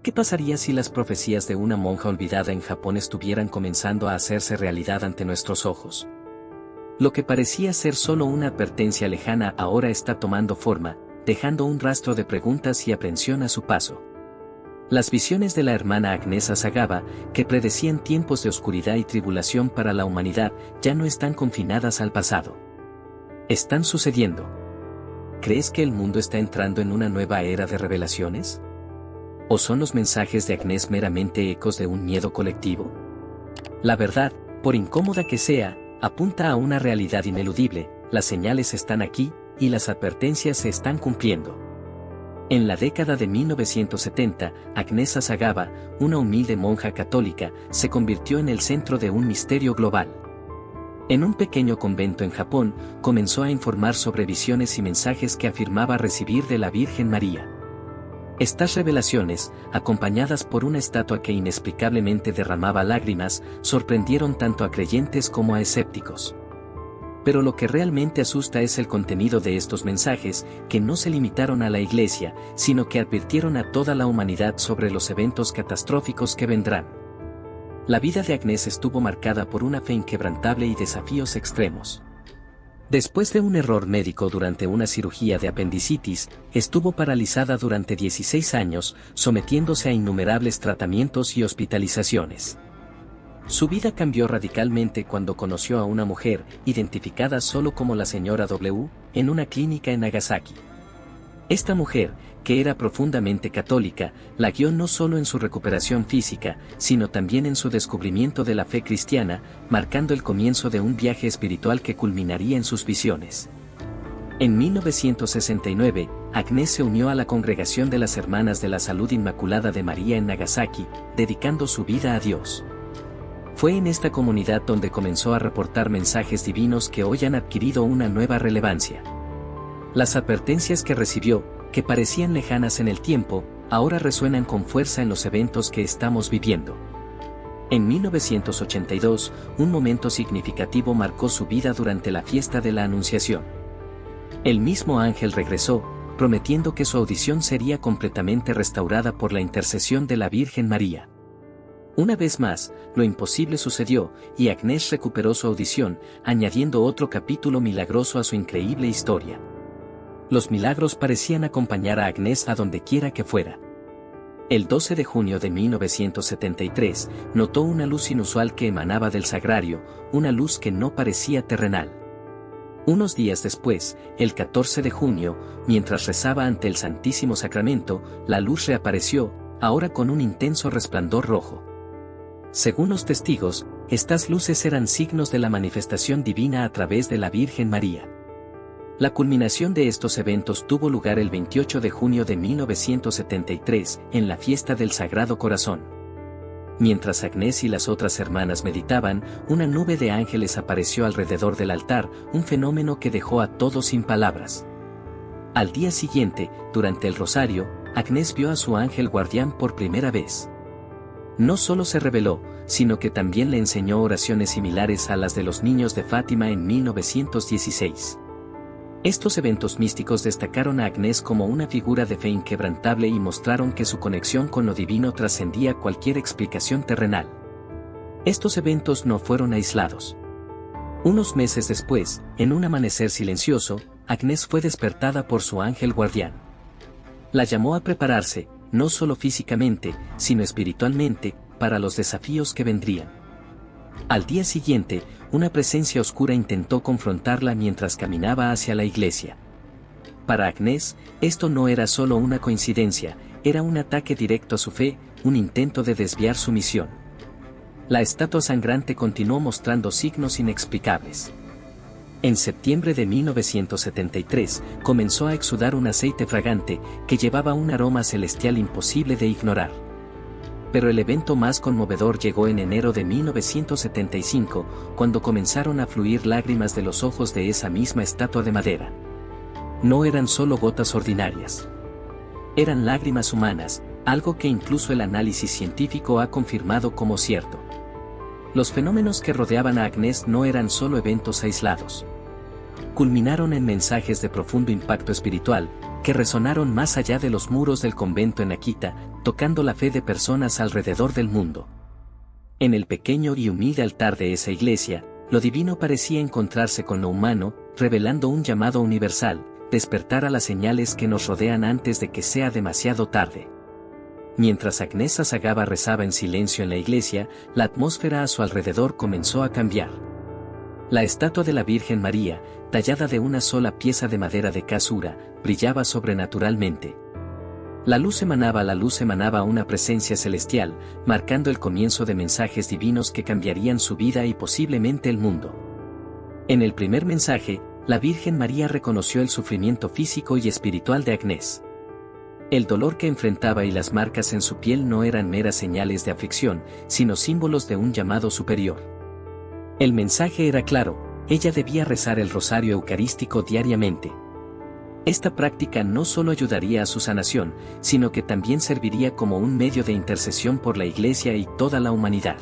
¿Qué pasaría si las profecías de una monja olvidada en Japón estuvieran comenzando a hacerse realidad ante nuestros ojos? Lo que parecía ser solo una advertencia lejana ahora está tomando forma, dejando un rastro de preguntas y aprensión a su paso. Las visiones de la hermana Agnes Asagawa, que predecían tiempos de oscuridad y tribulación para la humanidad, ya no están confinadas al pasado. Están sucediendo. ¿Crees que el mundo está entrando en una nueva era de revelaciones? ¿O son los mensajes de Agnes meramente ecos de un miedo colectivo? La verdad, por incómoda que sea, apunta a una realidad ineludible, las señales están aquí, y las advertencias se están cumpliendo. En la década de 1970, Agnes Asagawa, una humilde monja católica, se convirtió en el centro de un misterio global. En un pequeño convento en Japón, comenzó a informar sobre visiones y mensajes que afirmaba recibir de la Virgen María. Estas revelaciones, acompañadas por una estatua que inexplicablemente derramaba lágrimas, sorprendieron tanto a creyentes como a escépticos. Pero lo que realmente asusta es el contenido de estos mensajes, que no se limitaron a la Iglesia, sino que advirtieron a toda la humanidad sobre los eventos catastróficos que vendrán. La vida de Agnes estuvo marcada por una fe inquebrantable y desafíos extremos. Después de un error médico durante una cirugía de apendicitis, estuvo paralizada durante 16 años, sometiéndose a innumerables tratamientos y hospitalizaciones. Su vida cambió radicalmente cuando conoció a una mujer, identificada solo como la señora W, en una clínica en Nagasaki. Esta mujer, que era profundamente católica, la guió no solo en su recuperación física, sino también en su descubrimiento de la fe cristiana, marcando el comienzo de un viaje espiritual que culminaría en sus visiones. En 1969, Agnes se unió a la Congregación de las Hermanas de la Salud Inmaculada de María en Nagasaki, dedicando su vida a Dios. Fue en esta comunidad donde comenzó a reportar mensajes divinos que hoy han adquirido una nueva relevancia. Las advertencias que recibió, que parecían lejanas en el tiempo, ahora resuenan con fuerza en los eventos que estamos viviendo. En 1982, un momento significativo marcó su vida durante la fiesta de la Anunciación. El mismo ángel regresó, prometiendo que su audición sería completamente restaurada por la intercesión de la Virgen María. Una vez más, lo imposible sucedió, y Agnes recuperó su audición, añadiendo otro capítulo milagroso a su increíble historia. Los milagros parecían acompañar a Agnes a donde quiera que fuera. El 12 de junio de 1973, notó una luz inusual que emanaba del sagrario, una luz que no parecía terrenal. Unos días después, el 14 de junio, mientras rezaba ante el Santísimo Sacramento, la luz reapareció, ahora con un intenso resplandor rojo. Según los testigos, estas luces eran signos de la manifestación divina a través de la Virgen María. La culminación de estos eventos tuvo lugar el 28 de junio de 1973, en la fiesta del Sagrado Corazón. Mientras Agnes y las otras hermanas meditaban, una nube de ángeles apareció alrededor del altar, un fenómeno que dejó a todos sin palabras. Al día siguiente, durante el rosario, Agnes vio a su ángel guardián por primera vez. No solo se reveló, sino que también le enseñó oraciones similares a las de los niños de Fátima en 1916. Estos eventos místicos destacaron a Agnes como una figura de fe inquebrantable y mostraron que su conexión con lo divino trascendía cualquier explicación terrenal. Estos eventos no fueron aislados. Unos meses después, en un amanecer silencioso, Agnes fue despertada por su ángel guardián. La llamó a prepararse, no solo físicamente, sino espiritualmente, para los desafíos que vendrían. Al día siguiente, una presencia oscura intentó confrontarla mientras caminaba hacia la iglesia. Para Agnes, esto no era solo una coincidencia, era un ataque directo a su fe, un intento de desviar su misión. La estatua sangrante continuó mostrando signos inexplicables. En septiembre de 1973, comenzó a exudar un aceite fragante, que llevaba un aroma celestial imposible de ignorar. Pero el evento más conmovedor llegó en enero de 1975, cuando comenzaron a fluir lágrimas de los ojos de esa misma estatua de madera. No eran solo gotas ordinarias. Eran lágrimas humanas, algo que incluso el análisis científico ha confirmado como cierto. Los fenómenos que rodeaban a Agnes no eran solo eventos aislados. Culminaron en mensajes de profundo impacto espiritual, que resonaron más allá de los muros del convento en Akita, tocando la fe de personas alrededor del mundo. En el pequeño y humilde altar de esa iglesia, lo divino parecía encontrarse con lo humano, revelando un llamado universal: despertar a las señales que nos rodean antes de que sea demasiado tarde. Mientras Agnès Sasagava rezaba en silencio en la iglesia, la atmósfera a su alrededor comenzó a cambiar. La estatua de la Virgen María, tallada de una sola pieza de madera de casura, brillaba sobrenaturalmente. La luz emanaba una presencia celestial, marcando el comienzo de mensajes divinos que cambiarían su vida y posiblemente el mundo. En el primer mensaje, la Virgen María reconoció el sufrimiento físico y espiritual de Agnès. El dolor que enfrentaba y las marcas en su piel no eran meras señales de aflicción, sino símbolos de un llamado superior. El mensaje era claro: ella debía rezar el rosario eucarístico diariamente. Esta práctica no solo ayudaría a su sanación, sino que también serviría como un medio de intercesión por la Iglesia y toda la humanidad.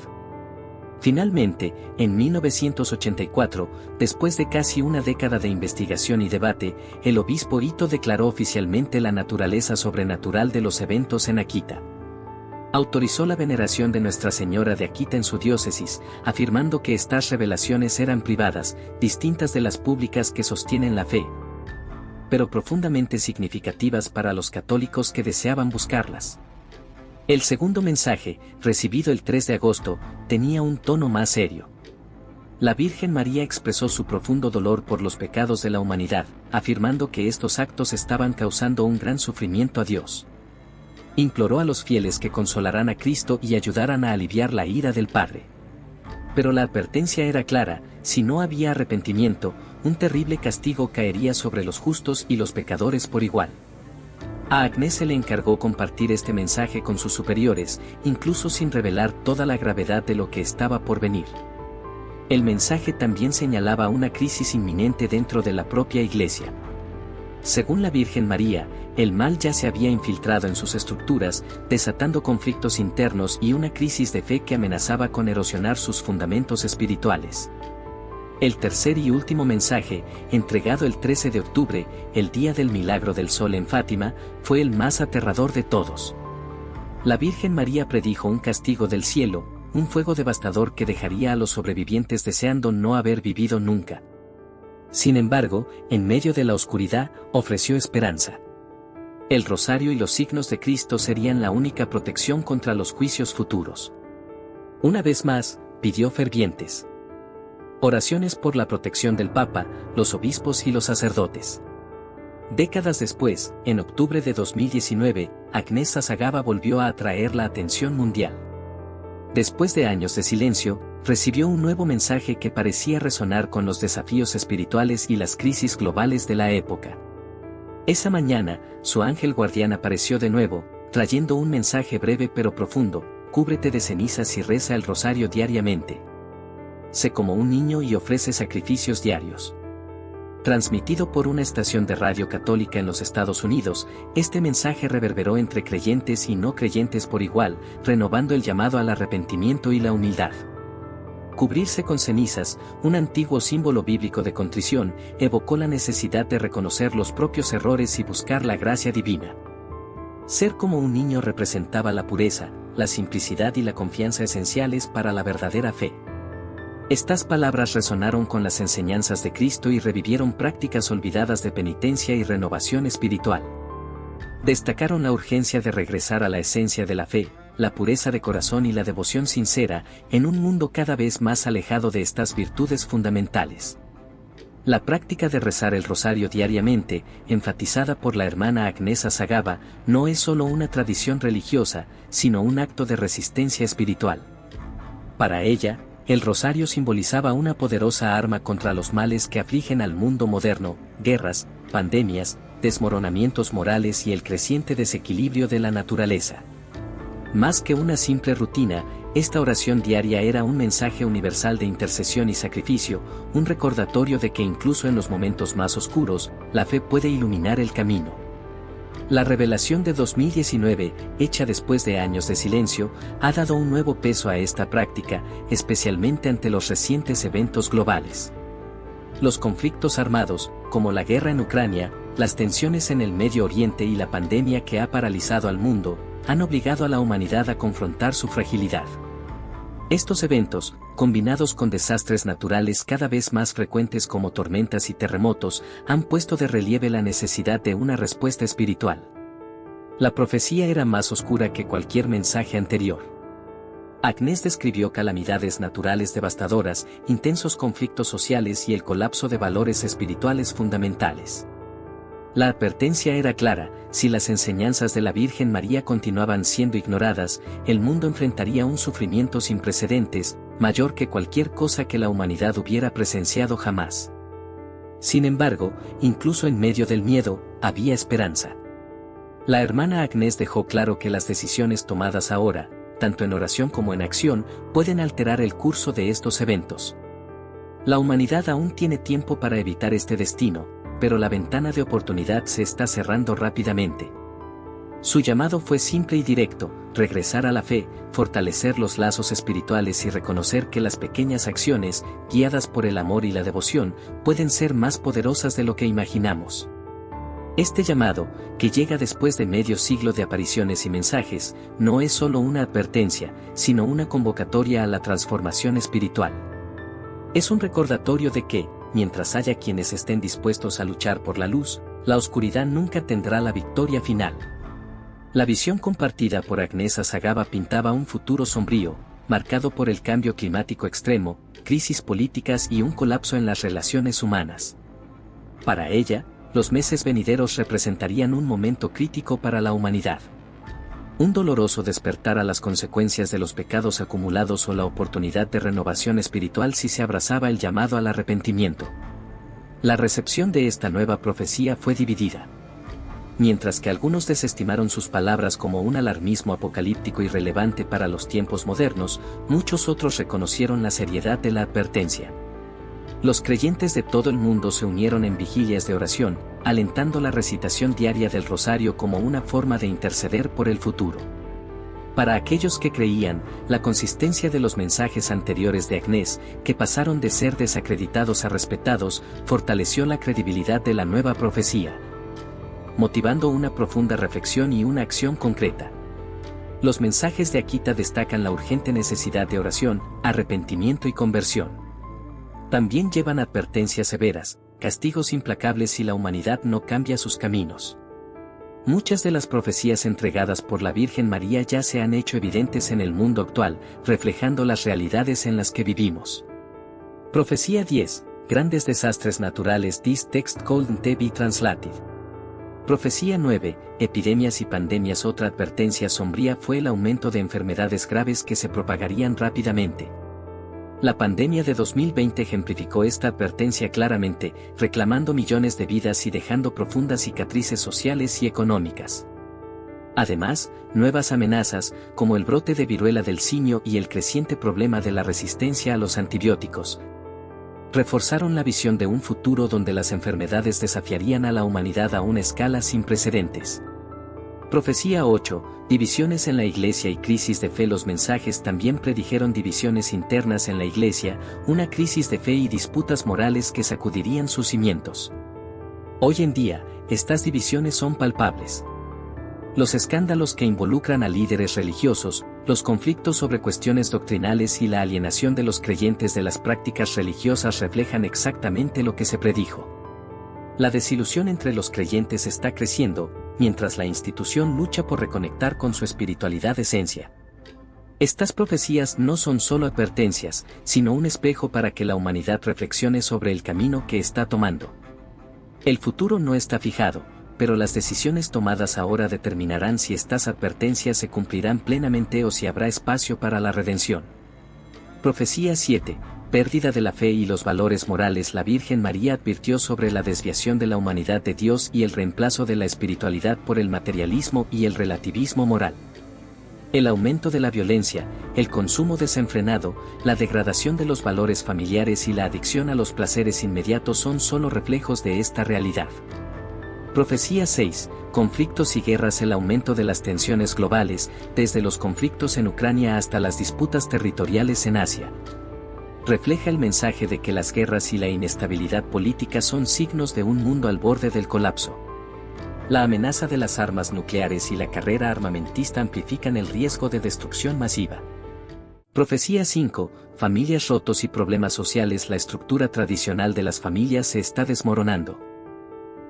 Finalmente, en 1984, después de casi una década de investigación y debate, el obispo Ito declaró oficialmente la naturaleza sobrenatural de los eventos en Akita. Autorizó la veneración de Nuestra Señora de Akita en su diócesis, afirmando que estas revelaciones eran privadas, distintas de las públicas que sostienen la fe, pero profundamente significativas para los católicos que deseaban buscarlas. El segundo mensaje, recibido el 3 de agosto, tenía un tono más serio. La Virgen María expresó su profundo dolor por los pecados de la humanidad, afirmando que estos actos estaban causando un gran sufrimiento a Dios. Imploró a los fieles que consolaran a Cristo y ayudaran a aliviar la ira del Padre. Pero la advertencia era clara: si no había arrepentimiento, un terrible castigo caería sobre los justos y los pecadores por igual. A Agnès se le encargó compartir este mensaje con sus superiores, incluso sin revelar toda la gravedad de lo que estaba por venir. El mensaje también señalaba una crisis inminente dentro de la propia Iglesia. Según la Virgen María, el mal ya se había infiltrado en sus estructuras, desatando conflictos internos y una crisis de fe que amenazaba con erosionar sus fundamentos espirituales. El tercer y último mensaje, entregado el 13 de octubre, el día del milagro del sol en Fátima, fue el más aterrador de todos. La Virgen María predijo un castigo del cielo, un fuego devastador que dejaría a los sobrevivientes deseando no haber vivido nunca. Sin embargo, en medio de la oscuridad, ofreció esperanza. El rosario y los signos de Cristo serían la única protección contra los juicios futuros. Una vez más, pidió fervientes oraciones por la protección del Papa, los obispos y los sacerdotes. Décadas después, en octubre de 2019, Agnès Sasagava volvió a atraer la atención mundial. Después de años de silencio, recibió un nuevo mensaje que parecía resonar con los desafíos espirituales y las crisis globales de la época. Esa mañana, su ángel guardián apareció de nuevo, trayendo un mensaje breve pero profundo: cúbrete de cenizas y reza el rosario diariamente. Sé como un niño y ofrece sacrificios diarios. Transmitido por una estación de radio católica en los Estados Unidos, este mensaje reverberó entre creyentes y no creyentes por igual, renovando el llamado al arrepentimiento y la humildad. Cubrirse con cenizas, un antiguo símbolo bíblico de contrición, evocó la necesidad de reconocer los propios errores y buscar la gracia divina. Ser como un niño representaba la pureza, la simplicidad y la confianza esenciales para la verdadera fe. Estas palabras resonaron con las enseñanzas de Cristo y revivieron prácticas olvidadas de penitencia y renovación espiritual. Destacaron la urgencia de regresar a la esencia de la fe, la pureza de corazón y la devoción sincera, en un mundo cada vez más alejado de estas virtudes fundamentales. La práctica de rezar el rosario diariamente, enfatizada por la hermana Agnès Sasagava, no es solo una tradición religiosa, sino un acto de resistencia espiritual. Para ella, el rosario simbolizaba una poderosa arma contra los males que afligen al mundo moderno: guerras, pandemias, desmoronamientos morales y el creciente desequilibrio de la naturaleza. Más que una simple rutina, esta oración diaria era un mensaje universal de intercesión y sacrificio, un recordatorio de que incluso en los momentos más oscuros, la fe puede iluminar el camino. La revelación de 2019, hecha después de años de silencio, ha dado un nuevo peso a esta práctica, especialmente ante los recientes eventos globales. Los conflictos armados, como la guerra en Ucrania, las tensiones en el Medio Oriente y la pandemia que ha paralizado al mundo, han obligado a la humanidad a confrontar su fragilidad. Estos eventos, combinados con desastres naturales cada vez más frecuentes como tormentas y terremotos, han puesto de relieve la necesidad de una respuesta espiritual. La profecía era más oscura que cualquier mensaje anterior. Agnés describió calamidades naturales devastadoras, intensos conflictos sociales y el colapso de valores espirituales fundamentales. La advertencia era clara: si las enseñanzas de la Virgen María continuaban siendo ignoradas, el mundo enfrentaría un sufrimiento sin precedentes, mayor que cualquier cosa que la humanidad hubiera presenciado jamás. Sin embargo, incluso en medio del miedo, había esperanza. La hermana Agnés dejó claro que las decisiones tomadas ahora, tanto en oración como en acción, pueden alterar el curso de estos eventos. La humanidad aún tiene tiempo para evitar este destino, pero la ventana de oportunidad se está cerrando rápidamente. Su llamado fue simple y directo: regresar a la fe, fortalecer los lazos espirituales y reconocer que las pequeñas acciones, guiadas por el amor y la devoción, pueden ser más poderosas de lo que imaginamos. Este llamado, que llega después de medio siglo de apariciones y mensajes, no es solo una advertencia, sino una convocatoria a la transformación espiritual. Es un recordatorio de que, mientras haya quienes estén dispuestos a luchar por la luz, la oscuridad nunca tendrá la victoria final. La visión compartida por Agnés Azagaba pintaba un futuro sombrío, marcado por el cambio climático extremo, crisis políticas y un colapso en las relaciones humanas. Para ella, los meses venideros representarían un momento crítico para la humanidad. Un doloroso despertar a las consecuencias de los pecados acumulados o la oportunidad de renovación espiritual si se abrazaba el llamado al arrepentimiento. La recepción de esta nueva profecía fue dividida. Mientras que algunos desestimaron sus palabras como un alarmismo apocalíptico irrelevante para los tiempos modernos, muchos otros reconocieron la seriedad de la advertencia. Los creyentes de todo el mundo se unieron en vigilias de oración, alentando la recitación diaria del rosario como una forma de interceder por el futuro. Para aquellos que creían, la consistencia de los mensajes anteriores de Agnés, que pasaron de ser desacreditados a respetados, fortaleció la credibilidad de la nueva profecía, motivando una profunda reflexión y una acción concreta. Los mensajes de Akita destacan la urgente necesidad de oración, arrepentimiento y conversión. También llevan advertencias severas, castigos implacables si la humanidad no cambia sus caminos. Muchas de las profecías entregadas por la Virgen María ya se han hecho evidentes en el mundo actual, reflejando las realidades en las que vivimos. Profecía 10. Grandes desastres naturales. This text couldn't be translated. Profecía 9. Epidemias y pandemias. Otra advertencia sombría fue el aumento de enfermedades graves que se propagarían rápidamente. La pandemia de 2020 ejemplificó esta advertencia claramente, reclamando millones de vidas y dejando profundas cicatrices sociales y económicas. Además, nuevas amenazas, como el brote de viruela del simio y el creciente problema de la resistencia a los antibióticos, reforzaron la visión de un futuro donde las enfermedades desafiarían a la humanidad a una escala sin precedentes. Profecía 8. Divisiones en la Iglesia y crisis de fe. Los mensajes también predijeron divisiones internas en la Iglesia, una crisis de fe y disputas morales que sacudirían sus cimientos. Hoy en día, estas divisiones son palpables. Los escándalos que involucran a líderes religiosos, los conflictos sobre cuestiones doctrinales y la alienación de los creyentes de las prácticas religiosas reflejan exactamente lo que se predijo. La desilusión entre los creyentes está creciendo, mientras la institución lucha por reconectar con su espiritualidad esencia. Estas profecías no son solo advertencias, sino un espejo para que la humanidad reflexione sobre el camino que está tomando. El futuro no está fijado, pero las decisiones tomadas ahora determinarán si estas advertencias se cumplirán plenamente o si habrá espacio para la redención. Profecía 7. Pérdida de la fe y los valores morales. La Virgen María advirtió sobre la desviación de la humanidad de Dios y el reemplazo de la espiritualidad por el materialismo y el relativismo moral. El aumento de la violencia, el consumo desenfrenado, la degradación de los valores familiares y la adicción a los placeres inmediatos son solo reflejos de esta realidad. Profecía 6. Conflictos y guerras. El aumento de las tensiones globales, desde los conflictos en Ucrania hasta las disputas territoriales en Asia, refleja el mensaje de que las guerras y la inestabilidad política son signos de un mundo al borde del colapso. La amenaza de las armas nucleares y la carrera armamentista amplifican el riesgo de destrucción masiva. Profecía 5. Familias rotos y problemas sociales. La estructura tradicional de las familias se está desmoronando.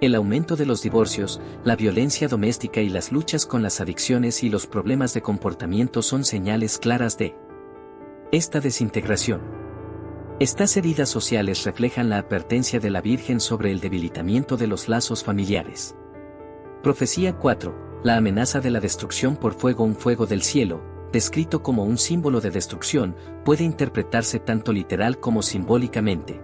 El aumento de los divorcios, la violencia doméstica y las luchas con las adicciones y los problemas de comportamiento son señales claras de esta desintegración. Estas heridas sociales reflejan la advertencia de la Virgen sobre el debilitamiento de los lazos familiares. Profecía 4. La amenaza de la destrucción por fuego. Un fuego del cielo, descrito como un símbolo de destrucción, puede interpretarse tanto literal como simbólicamente.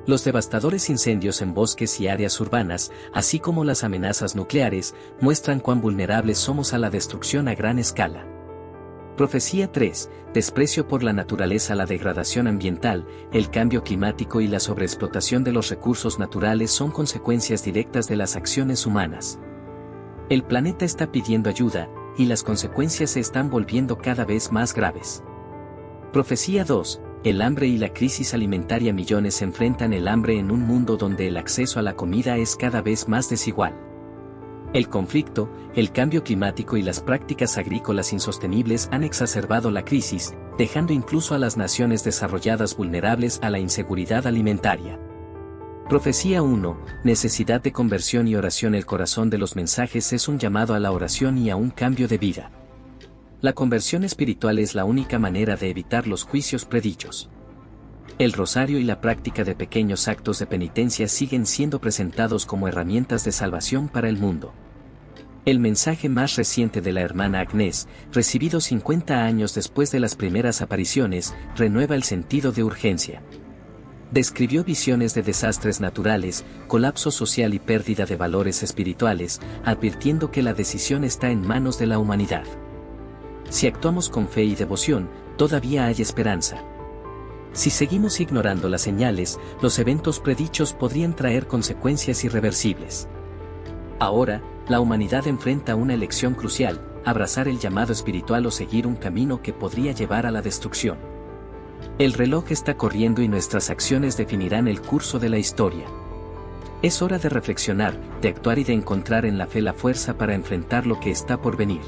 Los devastadores incendios en bosques y áreas urbanas, así como las amenazas nucleares, muestran cuán vulnerables somos a la destrucción a gran escala. Profecía 3. Desprecio por la naturaleza. La degradación ambiental, el cambio climático y la sobreexplotación de los recursos naturales son consecuencias directas de las acciones humanas. El planeta está pidiendo ayuda, y las consecuencias se están volviendo cada vez más graves. Profecía 2. El hambre y la crisis alimentaria. Millones enfrentan el hambre en un mundo donde el acceso a la comida es cada vez más desigual. El conflicto, el cambio climático y las prácticas agrícolas insostenibles han exacerbado la crisis, dejando incluso a las naciones desarrolladas vulnerables a la inseguridad alimentaria. Profecía 1. Necesidad de conversión y oración. El corazón de los mensajes es un llamado a la oración y a un cambio de vida. La conversión espiritual es la única manera de evitar los juicios predichos. El rosario y la práctica de pequeños actos de penitencia siguen siendo presentados como herramientas de salvación para el mundo. El mensaje más reciente de la hermana Agnès, recibido 50 años después de las primeras apariciones, renueva el sentido de urgencia. Describió visiones de desastres naturales, colapso social y pérdida de valores espirituales, advirtiendo que la decisión está en manos de la humanidad. Si actuamos con fe y devoción, todavía hay esperanza. Si seguimos ignorando las señales, los eventos predichos podrían traer consecuencias irreversibles. Ahora, la humanidad enfrenta una elección crucial: abrazar el llamado espiritual o seguir un camino que podría llevar a la destrucción. El reloj está corriendo y nuestras acciones definirán el curso de la historia. Es hora de reflexionar, de actuar y de encontrar en la fe la fuerza para enfrentar lo que está por venir.